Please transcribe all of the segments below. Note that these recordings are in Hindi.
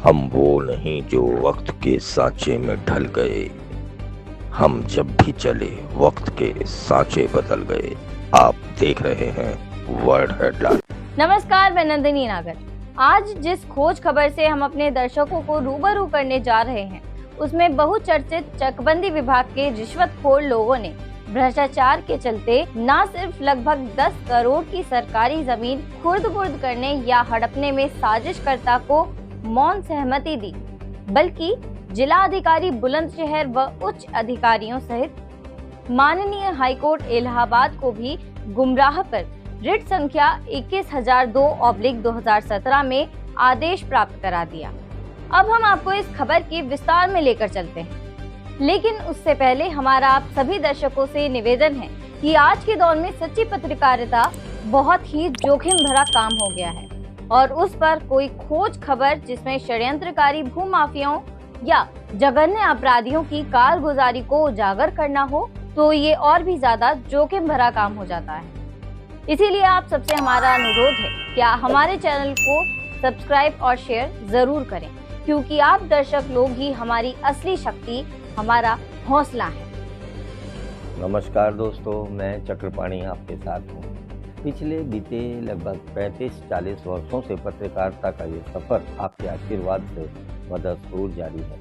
हम वो नहीं जो वक्त के सांचे में ढल गए। हम जब भी चले वक्त के सांचे बदल गए। आप देख रहे हैं वर्ल्ड हेडलाइन। नमस्कार, मैं नंदिनी नागर। आज जिस खोज खबर से हम अपने दर्शकों को रूबरू करने जा रहे हैं, उसमें बहुचर्चित चकबंदी विभाग के रिश्वतखोर लोगों ने भ्रष्टाचार के चलते न सिर्फ लगभग 10 करोड़ की सरकारी जमीन खुर्द-बुर्द करने या हड़पने में साजिशकर्ता को मौन सहमति दी, बल्कि जिला अधिकारी बुलंदशहर व उच्च अधिकारियों सहित माननीय हाईकोर्ट इलाहाबाद को भी गुमराह कर रिट संख्या 21,002/2017 में आदेश प्राप्त करा दिया। अब हम आपको इस खबर की विस्तार में लेकर चलते हैं, लेकिन उससे पहले हमारा आप सभी दर्शकों से निवेदन है कि आज के दौर में सच्ची पत्रकारिता बहुत ही जोखिम भरा काम हो गया है और उस पर कोई खोज खबर जिसमें षड्यंत्रकारी भूमाफियाओं या जघन्य अपराधियों की कारगुजारी को उजागर करना हो तो ये और भी ज्यादा जोखिम भरा काम हो जाता है। इसीलिए आप सबसे हमारा अनुरोध है कि हमारे चैनल को सब्सक्राइब और शेयर जरूर करें, क्योंकि आप दर्शक लोग ही हमारी असली शक्ति, हमारा हौसला है। नमस्कार दोस्तों, मैं चक्रपाणी आपके साथ हूँ। पिछले बीते लगभग 35-40 वर्षों से पत्रकारिता का ये सफ़र आपके आशीर्वाद से बदस्तूर जारी है।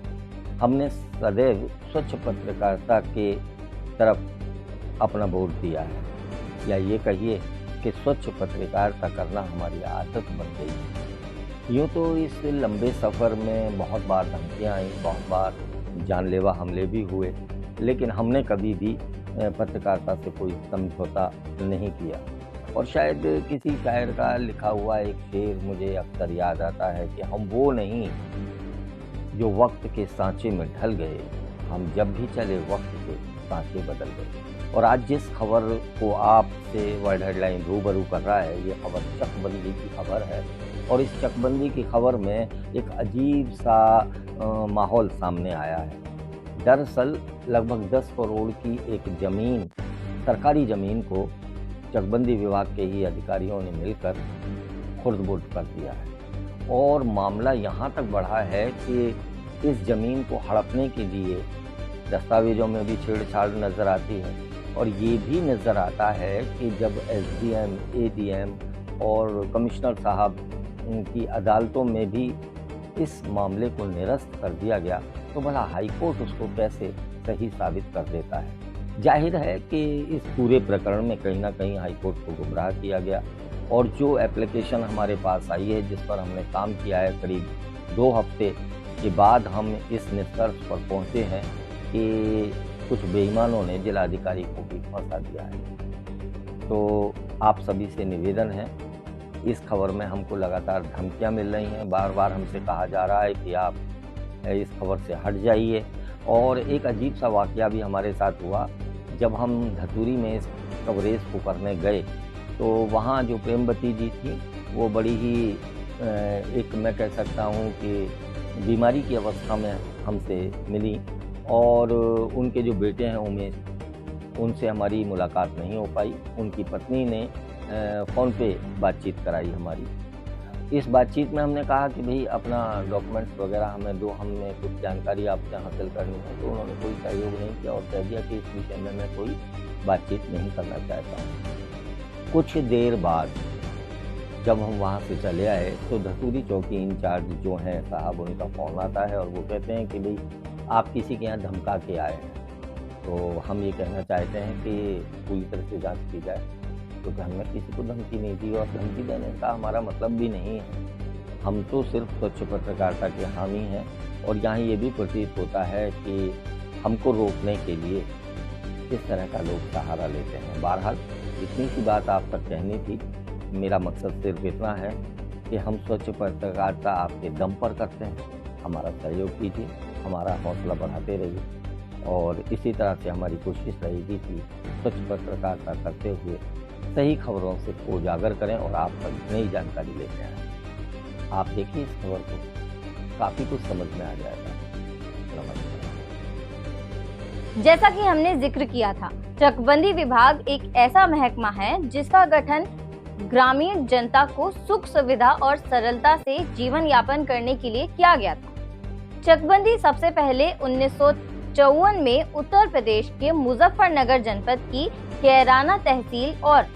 हमने सदैव स्वच्छ पत्रकारिता के तरफ अपना वोट दिया है, या ये कहिए कि स्वच्छ पत्रकारिता करना हमारी आदत बन गई है। यूँ तो इस लंबे सफ़र में बहुत बार धमकियाँ आई, बहुत बार जानलेवा हमले भी हुए, लेकिन हमने कभी भी पत्रकारिता से कोई समझौता नहीं किया। और शायद किसी शायर का लिखा हुआ एक शेर मुझे अक्सर याद आता है कि हम वो नहीं जो वक्त के सांचे में ढल गए, हम जब भी चले वक्त के सांचे बदल गए। और आज जिस खबर को आपसे वर्ल्ड हेडलाइन रूबरू कर रहा है, ये खबर चकबंदी की खबर है। और इस चकबंदी की खबर में एक अजीब सा माहौल सामने आया है। दरअसल लगभग 10 करोड़ की एक ज़मीन, सरकारी ज़मीन को चकबंदी विभाग के ही अधिकारियों ने मिलकर खुर्द-बुर्द कर दिया है। और मामला यहाँ तक बढ़ा है कि इस ज़मीन को हड़पने के लिए दस्तावेज़ों में भी छेड़छाड़ नज़र आती है। और ये भी नज़र आता है कि जब एसडीएम, एडीएम और कमिश्नर साहब की अदालतों में भी इस मामले को निरस्त कर दिया गया, तो भला हाईकोर्ट उसको कैसे सही साबित कर देता है। जाहिर है कि इस पूरे प्रकरण में कहीं ना कहीं हाईकोर्ट को गुमराह किया गया। और जो एप्लीकेशन हमारे पास आई है, जिस पर हमने काम किया है, करीब 2 हफ्ते के बाद हम इस निष्कर्ष पर पहुंचे हैं कि कुछ बेईमानों ने जिलाधिकारी को भी फंसा दिया है। तो आप सभी से निवेदन है, इस खबर में हमको लगातार धमकियां मिल रही हैं, बार बार हमसे कहा जा रहा है कि आप इस खबर से हट जाइए। और एक अजीब सा वाकया भी हमारे साथ हुआ, जब हम धतूरी में इस कवरेज को करने गए तो वहाँ जो प्रेमवती जी थी, वो बड़ी ही एक मैं कह सकता हूँ कि बीमारी की अवस्था में हमसे मिली। और उनके जो बेटे हैं उमेश, उनसे हमारी मुलाकात नहीं हो पाई। उनकी पत्नी ने फ़ोन पे बातचीत कराई हमारी। इस बातचीत में हमने कहा कि भाई अपना डॉक्यूमेंट्स वगैरह हमें दो, हमें कुछ जानकारी आपसे हासिल करनी है। तो उन्होंने कोई सहयोग नहीं किया और कह दिया कि इस विषय में मैं कोई बातचीत नहीं करना चाहता हूँ। कुछ देर बाद जब हम वहाँ से चले आए तो धतूरी चौकी इंचार्ज जो हैं साहब, उनका फ़ोन आता है और वो कहते हैं कि भाई आप किसी के यहाँ धमका के आए हैं। तो हम ये कहना चाहते हैं कि पूरी तरह से जांच की जाए, क्योंकि हमने किसी को धमकी नहीं दी और धमकी देने का हमारा मतलब भी नहीं है। हम तो सिर्फ स्वच्छ पत्रकारिता के हामी हैं। और यहाँ ये भी प्रतीत होता है कि हमको रोकने के लिए इस तरह का लोग सहारा लेते हैं। बहरहाल इतनी सी बात आप तक कहनी थी। मेरा मकसद सिर्फ इतना है कि हम स्वच्छ पत्रकारिता आपके दम पर करते हैं। हमारा सहयोग कीजिए, हमारा हौसला बढ़ाते रहिए। और इसी तरह से हमारी कोशिश रहेगी कि स्वच्छ पत्रकारिता करते हुए सही खबरों से उजागर करें और आप तक नई जानकारी लेते आएँ। आप देखिए इस खबर को, काफ़ी कुछ समझ में आ जाएगा। नमस्कार। जैसा कि हमने जिक्र किया था, चकबंदी विभाग एक ऐसा महकमा है जिसका गठन ग्रामीण जनता को सुख सुविधा और सरलता से जीवन यापन करने के लिए किया गया था। चकबंदी सबसे पहले 1954 में उत्तर प्रदेश के मुजफ्फरनगर जनपद की कैराना तहसील और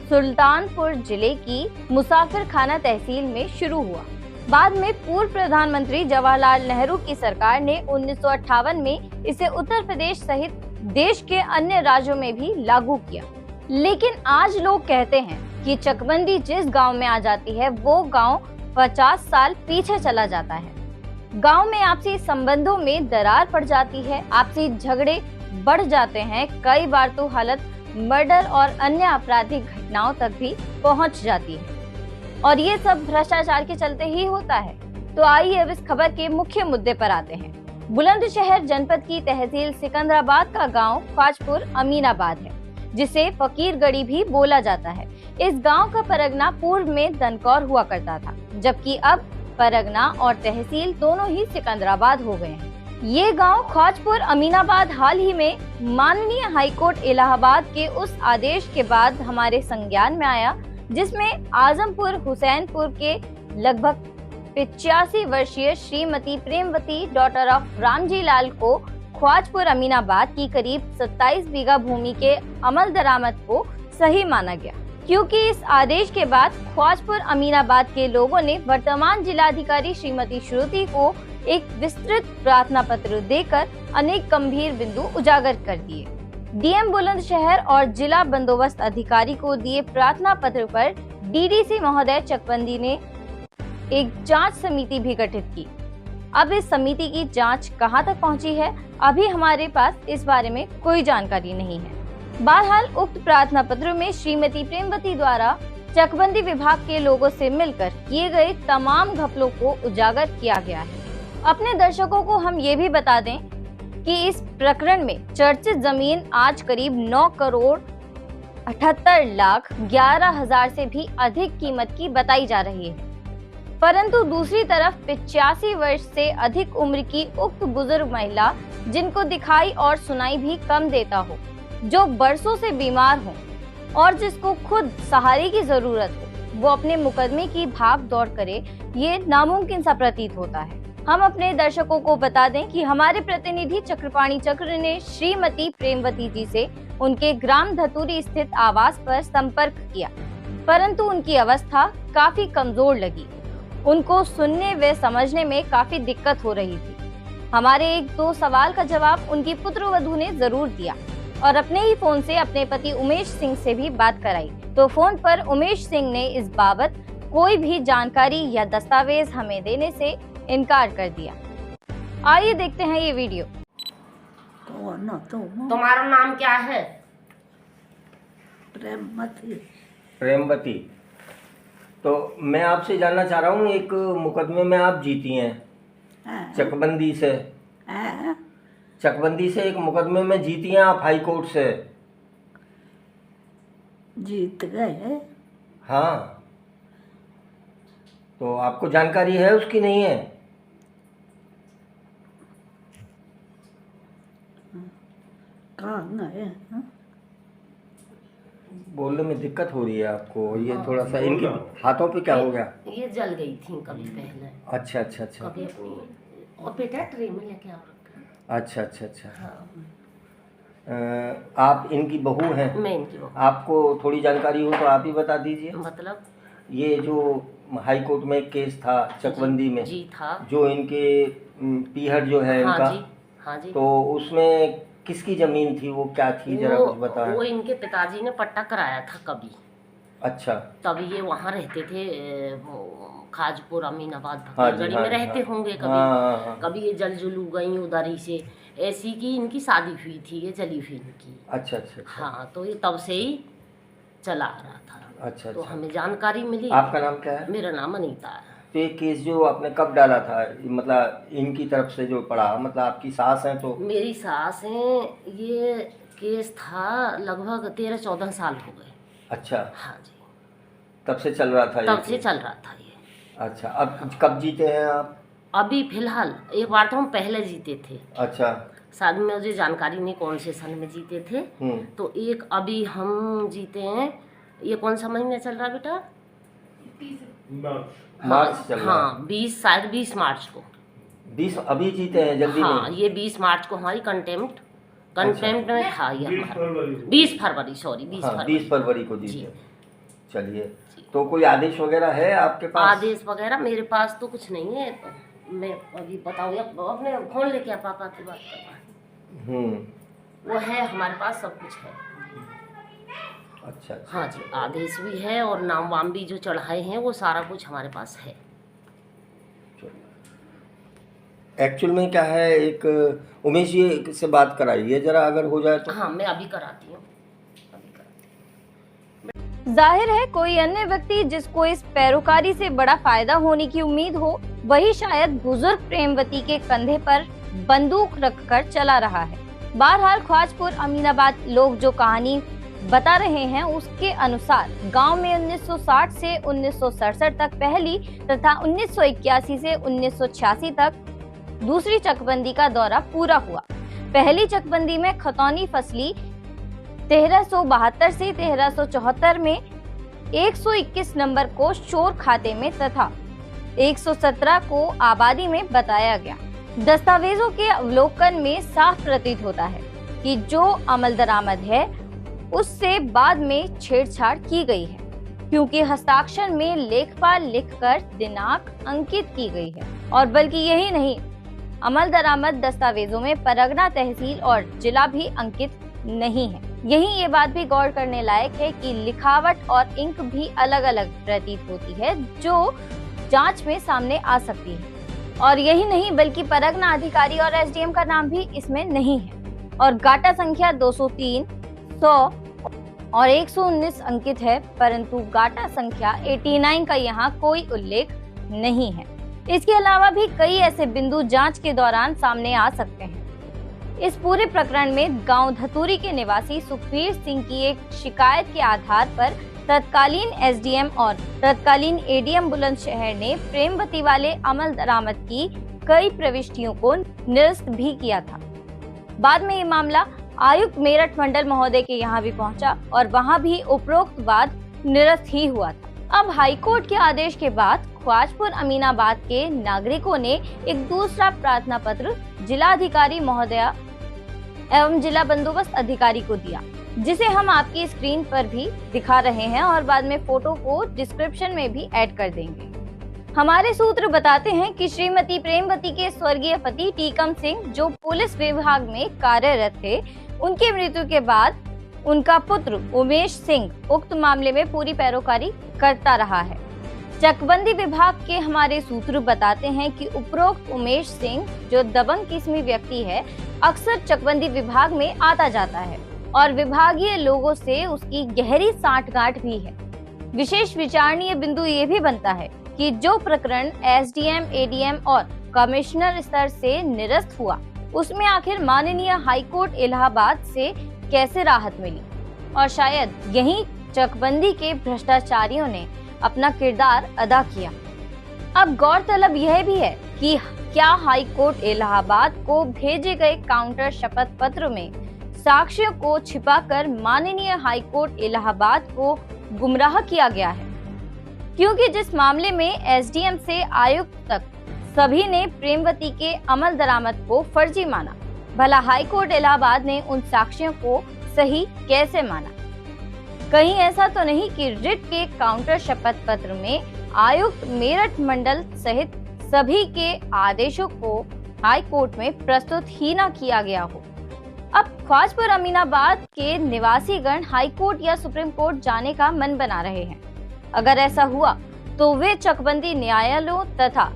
सुल्तानपुर जिले की मुसाफिर खाना तहसील में शुरू हुआ। बाद में पूर्व प्रधानमंत्री जवाहरलाल नेहरू की सरकार ने 1958 में इसे उत्तर प्रदेश सहित देश के अन्य राज्यों में भी लागू किया। लेकिन आज लोग कहते हैं कि चकबंदी जिस गांव में आ जाती है वो गांव 50 साल पीछे चला जाता है। गांव में आपसी संबंधों में दरार पड़ जाती है, आपसी झगड़े बढ़ जाते हैं, कई बार तो हालत मर्डर और अन्य आपराधिक घटनाओं तक भी पहुंच जाती है और ये सब भ्रष्टाचार के चलते ही होता है। तो आइए अब इस खबर के मुख्य मुद्दे पर आते हैं। बुलंदशहर जनपद की तहसील सिकंदराबाद का गांव ख्वाजपुर अमीनाबाद है, जिसे फकीरगढ़ी भी बोला जाता है। इस गांव का परगना पूर्व में दनकौर हुआ करता था, जबकि अब परगना और तहसील दोनों ही सिकंदराबाद हो गए हैं। ये गांव ख्वाजपुर अमीनाबाद हाल ही में माननीय हाईकोर्ट इलाहाबाद के उस आदेश के बाद हमारे संज्ञान में आया, जिसमें आजमपुर हुसैनपुर के लगभग 85 वर्षीय श्रीमती प्रेमवती डॉटर ऑफ रामजी लाल को ख्वाजपुर अमीनाबाद की करीब 27 बीघा भूमि के अमल दरामद को सही माना गया, क्योंकि इस आदेश के बाद ख्वाजपुर अमीनाबाद के लोगों ने वर्तमान जिलाधिकारी श्रीमती श्रुति को एक विस्तृत प्रार्थना पत्र देकर अनेक गंभीर बिंदु उजागर कर दिए। डीएम बुलंदशहर और जिला बंदोबस्त अधिकारी को दिए प्रार्थना पत्र पर डीडीसी महोदय चकबंदी ने एक जांच समिति भी गठित की। अब इस समिति की जांच कहां तक पहुंची है, अभी हमारे पास इस बारे में कोई जानकारी नहीं है। बहरहाल उक्त प्रार्थना पत्र में श्रीमती प्रेमवती द्वारा चकबंदी विभाग के लोगों से मिलकर किए गए तमाम घपलों को उजागर किया गया है। अपने दर्शकों को हम ये भी बता दें कि इस प्रकरण में चर्चित जमीन आज करीब 9 करोड़ 78 लाख 11 हजार से भी अधिक कीमत की बताई जा रही है। परंतु दूसरी तरफ 85 वर्ष से अधिक उम्र की उक्त बुजुर्ग महिला, जिनको दिखाई और सुनाई भी कम देता हो, जो बरसों से बीमार हो और जिसको खुद सहारे की जरूरत हो, वो अपने मुकदमे की भाग दौड़ करे, ये नामुमकिन सा प्रतीत होता है। हम अपने दर्शकों को बता दें कि हमारे प्रतिनिधि चक्रपाणी चक्र ने श्रीमती प्रेमवती जी से उनके ग्राम धतूरी स्थित आवास पर संपर्क किया, परंतु उनकी अवस्था काफी कमजोर लगी। उनको सुनने व समझने में काफी दिक्कत हो रही थी। हमारे 1-2 सवाल का जवाब उनकी पुत्रवधू ने जरूर दिया और अपने ही फोन से अपने पति उमेश सिंह से भी बात कराई। तो फोन पर उमेश सिंह ने इस बाबत कोई भी जानकारी या दस्तावेज हमें देने से इनकार कर दिया। आइए देखते हैं ये वीडियो। तुम्हारा नाम क्या है? प्रेमवती। प्रेमवती। तो मैं आपसे जानना चाह रहा हूँ, एक मुकदमे में आप जीती हैं चकबंदी से। चकबंदी से एक मुकदमे में जीती हैं आप हाई कोर्ट से। जीत गए? हाँ, तो आपको जानकारी है उसकी? नहीं है? कहाँ गए? बोलने में दिक्कत हो रही है आपको? ये थोड़ा सा इनके हाथों पे क्या हो गया? ये जल गई थी कभी पहले। अच्छा अच्छा अच्छा। कभी अपनी और बेटा ट्रे में लेके आओ रखा। अच्छा अच्छा अच्छा। आप इनकी बहू हैं? मैं इनकी बहू। आपको थोड़ी जानकारी हो तो आप ही बता दीजिए। मतलब ये जो हाई कोर्ट में एक केस था चकबंदी में, जी था, जो इनके पीहर जो है हाँ इनका जी, हाँ जी, तो उसमें किसकी जमीन थी, वो क्या थी, जरा कुछ बताएं। वो इनके पिताजी ने पट्टा कराया था कभी। अच्छा। तब ये वहाँ रहते थे, खाजपुर अमीनाबाद हाँ गली हाँ में रहते हाँ, होंगे कभी। हाँ, कभी ये जल जुलू गई उधर ही से, ऐसी की इनकी शादी हुई थी, ये चली हुई इनकी। अच्छा अच्छा। हाँ, तो ये तब से ही चला आ रहा था। अच्छा तो अच्छा। हमें जानकारी मिली। आपका नाम क्या है? मेरा नाम अनीता है। तो ये केस जो आपने कब डाला था, मतलब इनकी तरफ से जो पड़ा, मतलब आपकी सास हैं तो? मेरी सास हैं। ये केस था लगभग 13-14 साल हो गए। अच्छा। हाँ जी। तब से चल रहा था? तब से चल रहा था ये। अच्छा। अब कब जीते हैं आप? अभी फिलहाल एक बार तो हम पहले जीते थे। अच्छा। शायद में मुझे जानकारी नहीं कौन से सन में जीते थे। तो एक अभी हम जीते हैं ये कौन सा महीना चल रहा है बेटा? मार्च चल रहा है। हाँ 20, शायद 20 मार्च को। 20 अभी जीते हैं जल्दी हाँ में। ये 20 मार्च को हमारी कंटेम्प्ट में था ये हमारा। 20 फरवरी सॉरी 20 हाँ, फरवरी 20 फरवरी को जी। जीते। चलिए, तो कोई आदेश वगैरह है आपके पास? आदेश वगैरह मेरे पास तो कुछ नहीं है। मैं अभी बताऊँ या अपने फोन लेके पापा की बात करवा। वो है हमारे पास, सब कुछ है। अच्छा। हाँ जी, आदेश भी है और नाम वाम भी जो चढ़ाए हैं वो सारा कुछ हमारे पास है। एक्चुअल में क्या है, एक उमेश जी से बात कराइए जरा, अगर हो जाए तो। हाँ मैं अभी कराती हूँ। जाहिर है कोई अन्य व्यक्ति जिसको इस पैरोकारी से बड़ा फायदा होने की उम्मीद हो, वही शायद बुजुर्ग प्रेमवती के कंधे पर बंदूक रखकर चला रहा है। बहरहाल ख्वाजपुर अमीनाबाद लोग जो कहानी बता रहे हैं उसके अनुसार गांव में 1960 से 1967 तक पहली तथा 1981 से 1986 तक दूसरी चकबंदी का दौरा पूरा हुआ। पहली चकबंदी में खतौनी फसली 1372 से 1374 में 121 नंबर को शोर खाते में तथा 117 को आबादी में बताया गया। दस्तावेजों के अवलोकन में साफ प्रतीत होता है कि जो अमल दरामद है उससे बाद में छेड़छाड़ की गई है, क्योंकि हस्ताक्षर में लेखपाल लिखकर दिनांक अंकित की गई है। और बल्कि यही नहीं, अमल दरामद दस्तावेजों में परगना, तहसील और जिला भी अंकित नहीं है। यही ये बात भी गौर करने लायक है कि लिखावट और इंक भी अलग अलग प्रतीत होती है, जो जांच में सामने आ सकती है। और यही नहीं बल्कि परगना अधिकारी और एसडीएम का नाम भी इसमें नहीं है और गाटा संख्या 203, 100 और 119 अंकित है, परंतु गाटा संख्या 89 का यहाँ कोई उल्लेख नहीं है। इसके अलावा भी कई ऐसे बिंदु जांच के दौरान सामने आ सकते हैं। इस पूरे प्रकरण में गांव धतूरी के निवासी सुखबीर सिंह की एक शिकायत के आधार पर तत्कालीन एसडीएम और तत्कालीन एडीएम बुलंदशहर ने प्रेमवती वाले अमल दरामद की कई प्रविष्टियों को निरस्त भी किया था। बाद में ये मामला आयुक्त मेरठ मंडल महोदय के यहाँ भी पहुंचा और वहां भी उपरोक्त वाद निरस्त ही हुआ था। अब हाईकोर्ट के आदेश के बाद ख्वाजपुर अमीनाबाद के नागरिकों ने एक दूसरा प्रार्थना पत्र जिलाधिकारी महोदया एवं जिला बंदोबस्त अधिकारी को दिया, जिसे हम आपकी स्क्रीन पर भी दिखा रहे हैं और बाद में फोटो को डिस्क्रिप्शन में भी ऐड कर देंगे। हमारे सूत्र बताते हैं कि श्रीमती प्रेमवती के स्वर्गीय पति टीकम सिंह, जो पुलिस विभाग में कार्यरत थे, उनकी मृत्यु के बाद उनका पुत्र उमेश सिंह उक्त मामले में पूरी पैरोकारी करता रहा है। चकबंदी विभाग के हमारे सूत्र बताते हैं कि उपरोक्त उमेश सिंह, जो दबंग किस्मी व्यक्ति है, अक्सर चकबंदी विभाग में आता जाता है और विभागीय लोगों से उसकी गहरी सांठगांठ भी है। विशेष विचारणीय बिंदु ये भी बनता है कि जो प्रकरण एसडीएम, एडीएम और कमिश्नर स्तर से निरस्त हुआ, उसमें आखिर माननीय हाईकोर्ट इलाहाबाद से कैसे राहत मिली, और शायद यही चकबंदी के भ्रष्टाचारियों ने अपना किरदार अदा किया। अब गौरतलब यह भी है कि क्या हाईकोर्ट इलाहाबाद को भेजे गए काउंटर शपथ पत्र में साक्ष्यों को छिपाकर माननीय हाईकोर्ट इलाहाबाद को गुमराह किया गया है, क्योंकि जिस मामले में एसडीएम से आयुक्त तक सभी ने प्रेमवती के अमल दरामद को फर्जी माना, भला हाईकोर्ट इलाहाबाद ने उन साक्ष्यों को सही कैसे माना? कहीं ऐसा तो नहीं कि रिट के काउंटर शपथ पत्र में आयुक्त मेरठ मंडल सहित सभी के आदेशों को हाईकोर्ट में प्रस्तुत ही न किया गया हो। अब ख्वाजपुर अमीनाबाद के निवासीगण हाईकोर्ट या सुप्रीम कोर्ट जाने का मन बना रहे हैं। अगर ऐसा हुआ तो वे चकबंदी न्यायालयों तथा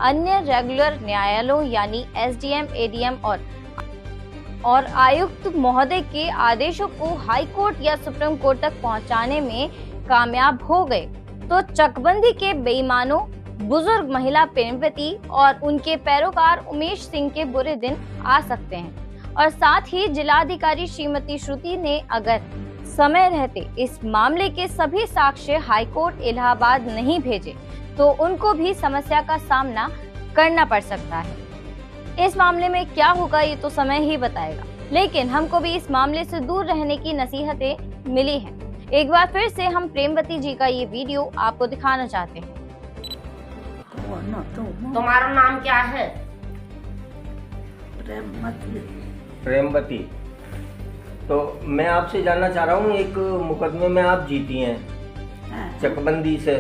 अन्य रेगुलर न्यायालयों यानी एसडीएम, एडीएम और आयुक्त महोदय के आदेशों को हाईकोर्ट या सुप्रीम कोर्ट तक पहुंचाने में कामयाब हो गए तो चकबंदी के बेईमानों, बुजुर्ग महिला प्रेमवती और उनके पैरोकार उमेश सिंह के बुरे दिन आ सकते हैं। और साथ ही जिलाधिकारी श्रीमती श्रुति ने अगर समय रहते इस मामले के सभी साक्ष्य हाईकोर्ट इलाहाबाद नहीं भेजे तो उनको भी समस्या का सामना करना पड़ सकता है। इस मामले में क्या होगा ये तो समय ही बताएगा, लेकिन हमको भी इस मामले से दूर रहने की नसीहतें मिली हैं। एक बार फिर से हम प्रेमवती जी का ये वीडियो आपको दिखाना चाहते हैं। तुम्हारा नाम क्या है? प्रेमवती। तो मैं आपसे जानना चाह रहा हूँ, एक मुकदमे में आप जीती हैं चकबंदी से।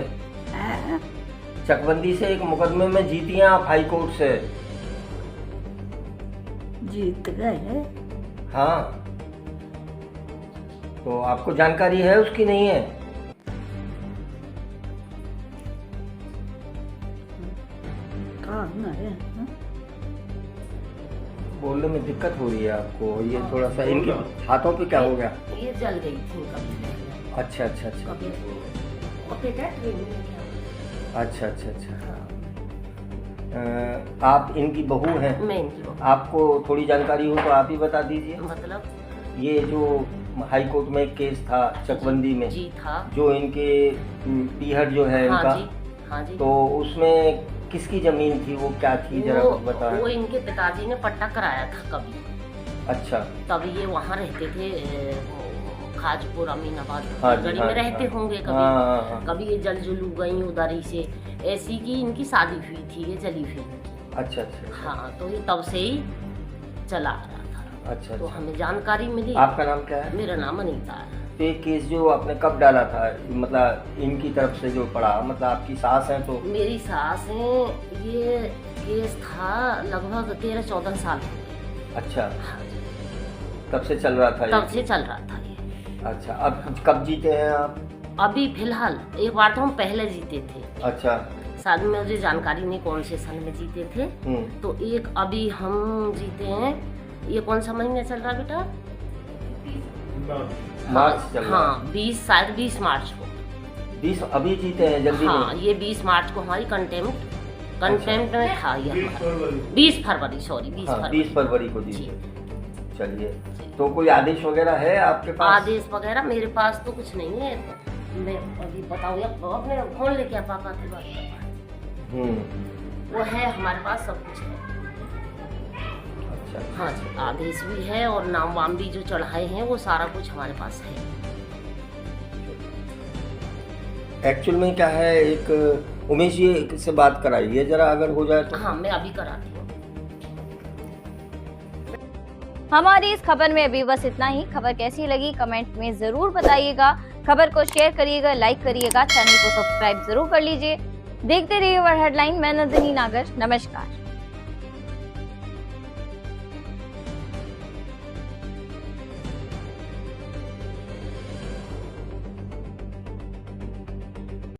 चकबंदी से एक मुकदमे में जीती हैं आप हाई कोर्ट से। जीत गए। हाँ, तो आपको जानकारी है उसकी? नहीं है? कहाँ गए? बोलने में दिक्कत हो रही है आपको? ये थोड़ा सा इनके हाथों पे क्या हो गया? ये जल गई थी कभी। अच्छा अच्छा अच्छा कभी बेटा ट्रेनिंग में गया। अच्छा अच्छा अच्छा। आप इनकी बहू हैं? मैं इनकी बहू। आपको थोड़ी जानकारी हो तो आप ही बता दीजिए। मतलब ये जो हाई कोर्ट में एक केस था चकबंदी में, जी था, जो इनके पीहर जो है हाँ इनका, जी, हाँ जी। तो उसमें किसकी जमीन थी, वो क्या थी, जरा कुछ बताएं। वो इनके पिताजी ने पट्टा कराया था कभी। अच्छा। तब ये वहाँ रहते थे, खाजपुर अमीनाबाद हाँ, गली हाँ, में रहते हाँ, होंगे कभी। हाँ। कभी ये जल जुलू गई उधर से, ऐसी की इनकी शादी हुई थी, ये चली हुई। अच्छा अच्छा। हाँ, तो ये तब से ही चला आ रहा था। अच्छा तो अच्छा। हमें जानकारी मिली। आपका नाम क्या है? मेरा नाम अनीता है। तो ये केस जो आपने कब डाला था, मतलब इनकी तरफ से जो पड़ा, मतलब आपकी सास है तो? मेरी सास है। ये केस था लगभग 13-14 साल हो गए। अच्छा, हाँ जी, तब से चल रहा था ये? तब से चल रहा था ये। अच्छा, अब कब जीते हैं आप? अभी फिलहाल एक बार तो हम पहले जीते थे, अच्छा। शायद में मुझे जानकारी नहीं कौन से सन में जीते थे। तो एक अभी हम जीते हैं, ये कौन सा महीना चल रहा है बेटा? मार्च चल रहा है। हाँ, 20, शायद 20 मार्च को। 20 अभी जीते हैं जल्दी हाँ, में? ये 20 मार्च को हमारी कंटेम्प्ट में था ये हमारा। 20 फरवरी, सॉरी 20 हाँ, फरवरी। 20 फरवरी को जी। जीते। चलिए, तो कोई आदेश वगैरह है आपके पास? आदेश वगैरह मेरे पास तो कुछ नहीं है। मैं अभी बताऊँ, अपने फोन लेके आ, पापा की बात कर। वो है हमारे पास, सब कुछ है। अच्छा। हाँ जी, आदेश भी है और नाम वाम भी जो चढ़ाए हैं वो सारा कुछ हमारे पास है। एक्चुअल में क्या है, एक उमेश जी से बात कराइए जरा, अगर हो जाए तो। हाँ, मैं अभी कराती हूँ। हमारी इस खबर में अभी बस इतना ही। खबर कैसी लगी कमेंट में जरूर बताइएगा। खबर को शेयर करिएगा, लाइक करिएगा, चैनल को सब्सक्राइब जरूर कर लीजिए। देखते रहिए वर्ल्ड हेडलाइन। मैं नंदिनी नागर, नमस्कार।